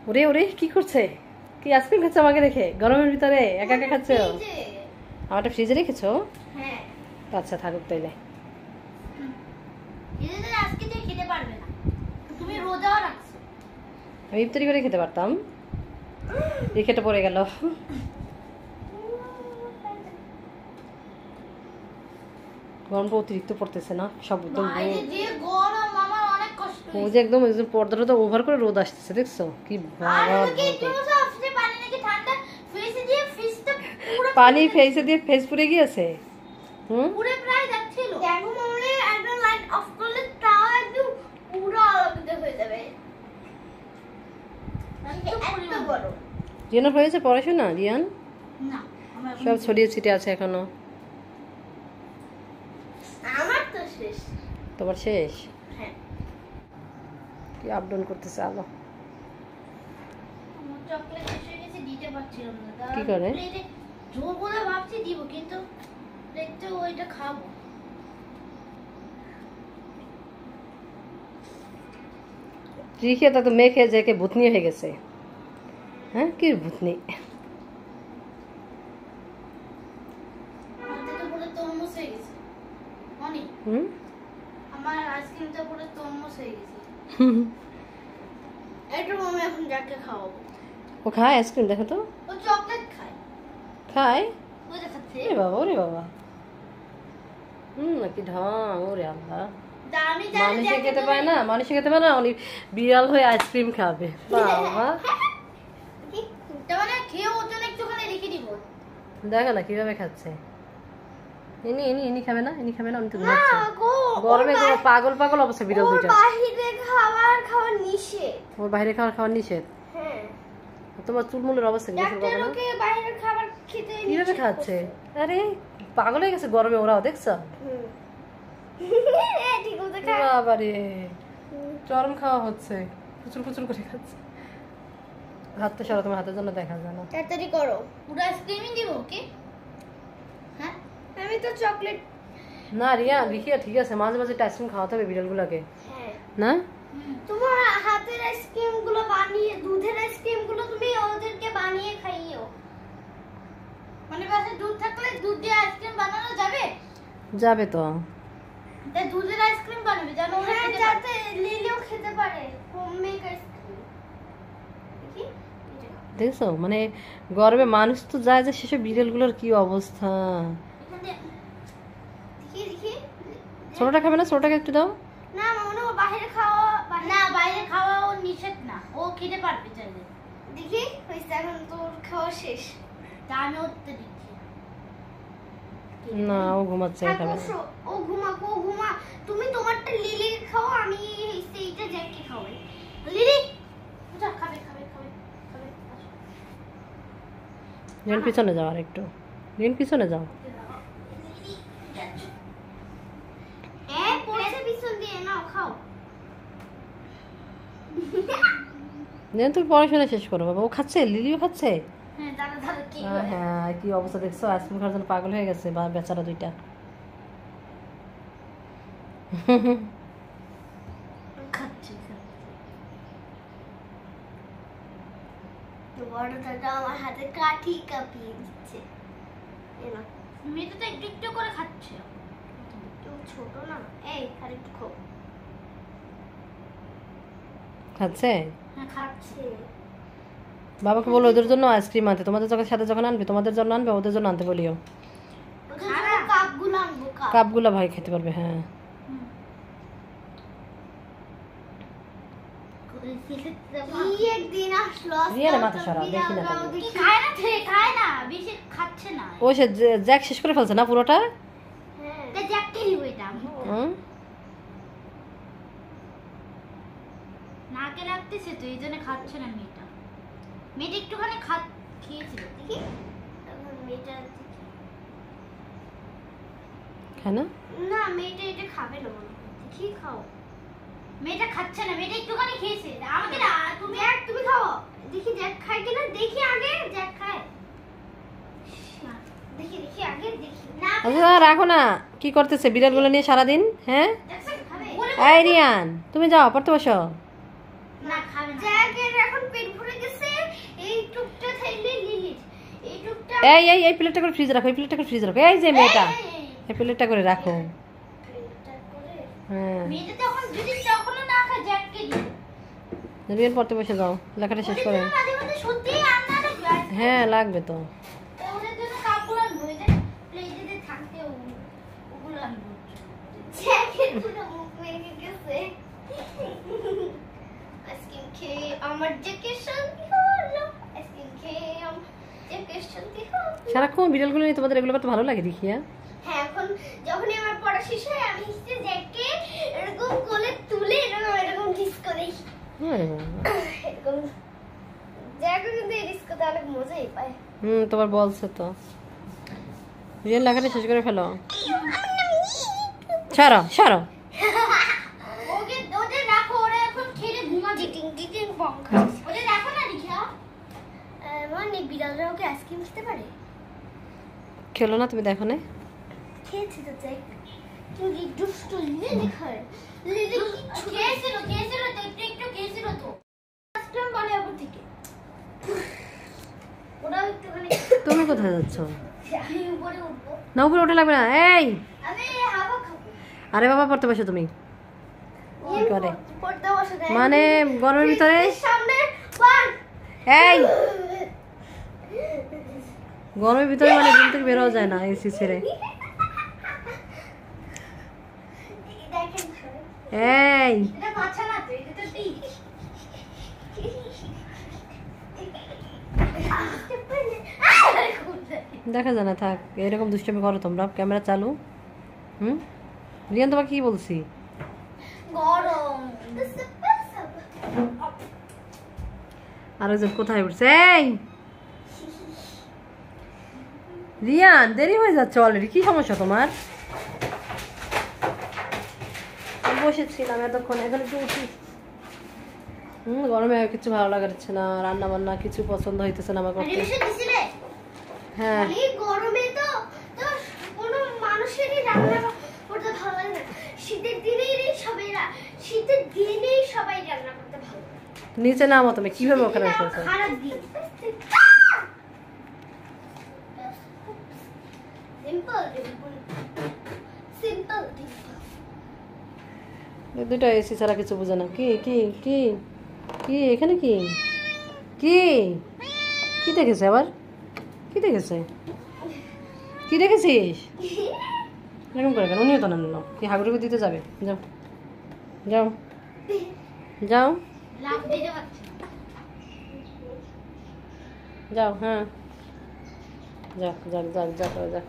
ওরে ওরে কি করছে? কি আইসক্রিম খাচ্ছে আমাকে দেখে? গরমের ভিতরে একা একা খাচ্ছে? আমারটা ফ্রিজে রেখেছো? হ্যাঁ। আচ্ছা থাকুক তাইলে। আজকে তুই খেতে পারবে না, তুমি রোজাও রাখছো। আমি ইফতারি করে খেতে পারতাম, এই খেতে পড়ে গেল। গরমটা অতিরিক্ত পড়তেছে না, সব একদম ও যে একদম পর্দাটা তো ওভার করে রোদ আসতেছে, দেখছো কি পানি ফেসে দিয়ে ফেস পুড়ে গিয়েছে। পুরো প্রায় যাচ্ছিল, দেখো মনে একদম লাইট অফ করলে তাও একদম পুরো আলোকিত হয়ে যাবে। এত বড় রিয়ান হয়েছে পড়াশোনা? রিয়ান না, সব ছড়িয়ে ছিটে আছে এখনো। আমার তো শেষ। তোমার শেষ? হ্যাঁ। কি আপ ডাউন করতেছে আলো? আমার চকলেট শেষ হয়ে গেছে, দিতে পারছিলাম না। কি করে? জোর করে ভাবছি দিব, কিন্তু দেখতে ওইটা খাবো। রিখে তো মেখে যে ভূতনি হয়ে গেছে। হ্যাঁ কি ভূতনি? আমার আইসক্রিমটা পুরো তরমুজ হয়ে গেছে। একটু আমি এখন যাকে খাওয়াবো। ও খায় আইসক্রিম? দেখো তো, ও চকলেট খায়। খায়? ওই দেখাচ্ছে। ওরে বাবা, ওরে বাবা, নাকি ঢং! ওরে আল্লাহ, মানুষে খেতে পায় না, মানুষে খেতে পায় না, উনি বিড়াল হয়ে আইসক্রিম খাবে। বাবা দেখো না কিভাবে খাচ্ছে। ইনি ইনি ইনি খাবে না, ইনি খাবে না, উনি তো ঘুমাচ্ছে। গরমে পাগল পাগল অবস্থা বিড়াল দুইটা। বাইরে খাওয়া নিষেধ। ওর বাইরে খাওয়া নিষেধ? হ্যাঁ। তোমার চুলমুলের অবস্থা কি? ডাক্তারকে বাইরের খাবার খেতে কিভাবে খাচ্ছে? আরে পাগল হয়ে গেছে গরমে ওরাও, দেখছো? বাবারে চরম খাওয়া হচ্ছে, প্রচুর প্রচুর করে খাচ্ছে। হাতটা সরা, তোমার হাতের জন্য দেখা যায় না। তাড়াতাড়ি করো, পুরো আইসক্রিমই দিব ওকে। হ্যাঁ আমি তো চকলেট না রিয়া, রিখিয়া ঠিক আছে, মাঝে মাঝে আইসক্রিম খাওয়াতে হবে বিড়ালগুলোকে। হ্যাঁ না তোমার হাতের আইসক্রিম গুলো বানিয়ে, দুধের আইসক্রিম গুলো তুমি ওদেরকে বানিয়ে খাইও। মানে বাসায় দুধ থাকলে দুধ দিয়ে আইসক্রিম বানানো যাবে? যাবে তো। তাই দুধের আইসক্রিম বানাবে জানো, হ্যাঁ যাতে লিলিও খেতে পারে হোমমেড আইসক্রিম। দেখছো মানে গরমে মানুষ তো যায় যে, সেসব বিড়ালগুলোর কি অবস্থা। ছোটটা খাবে না? ছোটটাকে একটু দাও না। মনে ও বাইরে খাওয়া, না বাইরে খাওয়া ও নিষেধ না, ও খেতে পারবে চাইলে। দেখি হইছে, এখন তোর খাওয়া শেষ, তা আমি ওতে দিচ্ছি না। ও ঘুমাচ্ছে, খাবে না। ও ঘুমা। তুমি তোমারটা লিলি খাও, আমি এইটা জ্যাকি খাওয়াই। লিলি যা, খাবে। রিয়ান পিছনে যাও, আর একটু রিয়ান পিছনে যাও। রিয়ান তুমি পড়াশোনা শেষ করো বাবা। ও খাচ্ছে, লিলিও খাচ্ছে। হ্যাঁ কি অবস্থা দেখছো, আইসক্রিম খাওয়ার জন্য পাগল হয়ে গেছে বা বেচারা দুইটা। আমার হাতে কাঠি কাঁপিয়ে দিচ্ছে। মেয়েটা তো একটু একটু করে খাচ্ছে, ছোট না। এই আরেকটু খাও। খাচ্ছে? হ্যাঁ খাচ্ছে। বাবাকে বলো ওদের জন্য আইসক্রিম আনতে, তোমাদের সাথে যখন আনবে তোমাদের জন্য আনবে, ওদের জন্য আনতে বলিও। কাপগুলো ভাই খেতে পারবে। হ্যাঁ ও সে জ্যাক শেষ করে ফেলছে না পুরোটা। নাকে লাগতেছে তো এই জন্য খাচ্ছে না মেয়েটা। মেয়েটা একটুখানি খেয়েছিল, দেখি মেয়েটা খায় না। না মেয়েটা এটা খাবে না, দেখি খাও। মেয়েটা খাচ্ছে না, মেয়েটা একটুখানি খেয়েছে। আমাকে না, তুমি খাও, দেখি জ্যাক খায় কিনা, দেখি আগে জ্যাক খায়। দেখি আগে দেখি না। আচ্ছা রাখো না, কি করতেছে বিড়ালগুলো নিয়ে সারাদিন? হ্যাঁ এই রিয়ান তুমি যাও পড়তে বসো। না জ্যাকের এখন পেট ভরে গেছে। এই টুকটা থাইলে লিলির এই টুকটা এই প্লেটটা করে ফ্রিজে রাখো, এই প্লেটটা করে ফ্রিজে রাখো। এই যে মেয়েটা, এই প্লেটটা করে রাখো। হ্যাঁ মেয়েটা তখন যদি তখনও না খায় জ্যাককে দিই। রিয়ান পড়তে বসে যাও, লেখাটা শেষ করে। মাঝে মাঝে সত্যি রান্না লাগবে। হ্যাঁ লাগবে তো। ওদের জন্য কাপড় আনবো, এদের প্লেটে থাকতে ওগুলো আনবো। জ্যাকের পুরো মুখ মেরে গেছে। আইসক্রিম খেয়ে আমার জ্যাকের শান্তি হলো। আইসক্রিম খেয়ে আমার জ্যাকের শান্তি হলো। সারাক্ষণ বিড়ালগুলো নিয়ে তোমাদের এগুলো করতে ভালো লাগে দেখিয়া? হ্যাঁ, এখন যখনই আমার পড়া শেষ হয় আমি হচ্ছে জ্যাককে এরকম কোলে তুলে এরকম কিস করি। এরকম জ্যাকও কিন্তু এই ডিস করতে অনেক মজাই পায়। তোমার বলছে তো। রিয়ান লেখাটা শেষ করে ফেলো। ছাড়ো ছাড়ো। ওদের রাখো, ওরা এখন খেলে ঘুমা জিটিং পঙ্খা। ওদের রাখো না রিখা। মানে বিড়ালরা ওকে আইসক্রিম খেতে পারে? খেলো না তুমি, দেখো না? খেয়েছি তো জ্যাক। তুমি দুষ্টু লিলি খায়। লিলি খেয়েছিল তো একটু খেয়েছিল তো। আইসক্রিম বলে উপর থেকে। ওরা একটুখানি। তুমি কোথায় যাচ্ছ? আমি উপরে উঠবো। না উপরে ওঠা লাগবে না। এই আমি হাওয়া খাবো। আরে বাবা পড়তে বসো তুমি। কি করে পড়তে বসে দেয় মানে গরমের ভিতরে? সামনে পান। এই গরমের ভিতরে মানে ঘুম থেকে বের হওয়া যায় না এসি ছেড়ে। দেখেন এই এটা বাচ্চা না তো, এটা তো ঠিক। দেখা যায় না, থাক। এরকম দুষ্টামি করো তোমরা। ক্যামেরা চালু। রিয়ান তোমাকে কি বলছি? গরম। আরেকজন কোথায় উঠছে? এই রিয়ান দেরি হয়ে যাচ্ছে অলরেডি। কি সমস্যা তোমার? বসেছিলাম এতক্ষণ, এখন একটু উঠি। গরমে আর কিছু ভালো লাগাচ্ছে না, রান্না বান্না কিছু পছন্দ হইতেছে না আমার করতে। হ্যাঁ এই গরমে তো কোনো মানুষেরই রান্না করতে ভালো লাগে না। শীতের দিনেই সবাই রান্না করতে ভালো লাগে। নিচে নামো তুমি, কিভাবে ওখানে বসেছো? খারাপ দিন। সিম্পল দুটো এসি ছাড়া কিছু বোঝে না। কি কি কি কি এখানে কি কি কি দেখেছে আবার? কি দেখেছে? কি দেখেছিস? এরকম করে কেন? উনিও তো না নিল। কি হাগুড়ি দিতে যাবে? যাও যাও যাও লাভ দিতে পারছি। যাও। হ্যাঁ যাক যাক যাক যাক যাক।